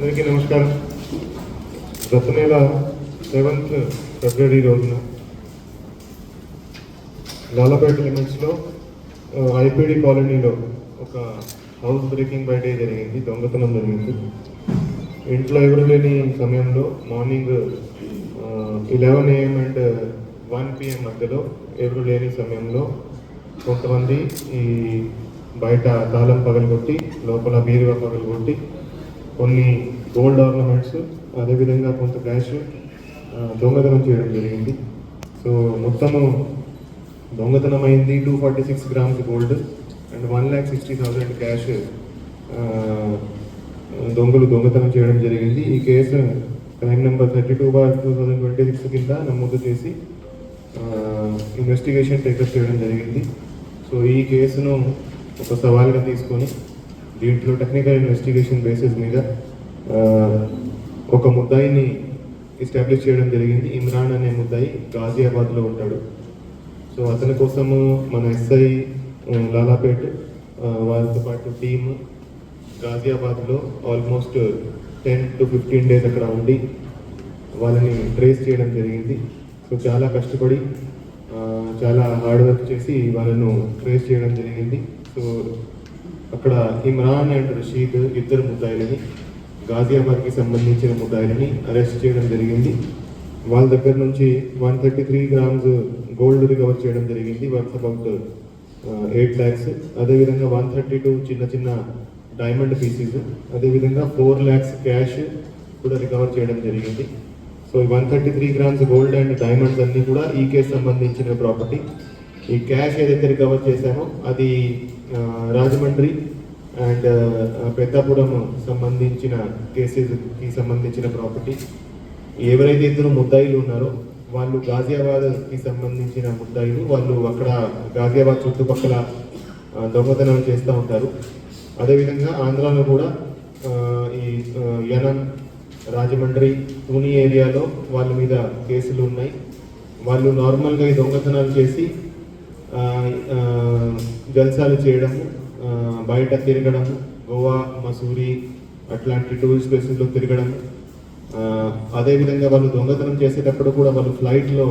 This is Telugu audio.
అందరికీ నమస్కారం. గత నెల 7th ఫిబ్రవరి రోజున లాలాపేట లిమిట్స్లో ఐపీడీ కాలనీలో ఒక హౌస్ బ్రేకింగ్ బై డే జరిగింది. దొంగతనం జరిగింది. ఇంట్లో ఎవరు లేని సమయంలో మార్నింగ్ 11 AM అండ్ 1 PM మధ్యలో ఎవరు లేని సమయంలో కొంతమంది ఈ బయట తాళం పగలగొట్టి లోపల బీరువా పగలగొట్టి కొన్ని గోల్డ్ ఆర్నమెంట్స్ అదేవిధంగా కొంత క్యాష్ దొంగతనం చేయడం జరిగింది. సో మొత్తము దొంగతనం అయింది 246 grams గోల్డ్ అండ్ 1,60,000 క్యాష్ దొంగతనం చేయడం జరిగింది. ఈ కేసు క్రైమ్ నెంబర్ 32/2026 కింద నమోదు చేసి ఇన్వెస్టిగేషన్ టేకప్ చేయడం జరిగింది. సో ఈ కేసును ఒక సవాల్గా తీసుకొని దీంట్లో టెక్నికల్ ఇన్వెస్టిగేషన్ బేసిస్ మీద ఒక ముద్దాయిని ఎస్టాబ్లిష్ చేయడం జరిగింది. ఇమ్రాన్ అనే ముద్దాయి గాజియాబాద్లో ఉంటాడు. సో అతని కోసము మన ఎస్ఐ లాలాపేట్ వాళ్ళతో పాటు టీమ్ గాజియాబాద్లో ఆల్మోస్ట్ 10 to 15 days అక్కడ ఉండి వాళ్ళని ట్రేస్ చేయడం జరిగింది. సో చాలా కష్టపడి చాలా హార్డ్ వర్క్ చేసి వాళ్ళను ట్రేస్ చేయడం జరిగింది. సో అక్కడ ఇమ్రాన్ అండ్ రషీద్ ఇద్దరు ముద్దాయిలని గాజియాబాద్కి సంబంధించిన ముద్దాయిలని అరెస్ట్ చేయడం జరిగింది. వాళ్ళ దగ్గర నుంచి 133 grams గోల్డ్ రికవర్ చేయడం జరిగింది, వర్త్ అబౌట్ 8 lakhs. అదేవిధంగా 132 చిన్న చిన్న డైమండ్ పీసెస్, అదేవిధంగా 4 lakhs క్యాష్ కూడా రికవర్ చేయడం జరిగింది. So 133 grams gold and diamonds అన్నీ కూడా ఈ కేసు సంబంధించిన ప్రాపర్టీ. ఈ క్యాష్ ఏదైతే రికవర్ చేశామో అది రాజమండ్రి అండ్ పెద్దాపురం సంబంధించిన కేసెస్కి సంబంధించిన ప్రాపర్టీ. ఎవరైతే ఇద్దరు ముద్దాయిలు ఉన్నారో వాళ్ళు గాజియాబాద్కి సంబంధించిన ముద్దాయిలు. వాళ్ళు అక్కడ గాజియాబాద్ చుట్టుపక్కల దొంగతనం చేస్తూ ఉంటారు. అదేవిధంగా ఆంధ్రాలో కూడా ఈ యనం, రాజమండ్రి, పూణే ఏరియాలో వాళ్ళ మీద కేసులు ఉన్నాయి. వాళ్ళు నార్మల్గా ఈ దొంగతనాలు చేసి జల్సాలు చేయడము, బయట తిరగడము, గోవా, మసూరి అట్లాంటి టూరిస్ట్ ప్లేసెస్లో తిరగడం. అదేవిధంగా వాళ్ళు దొంగతనం చేసేటప్పుడు కూడా వాళ్ళు ఫ్లైట్లో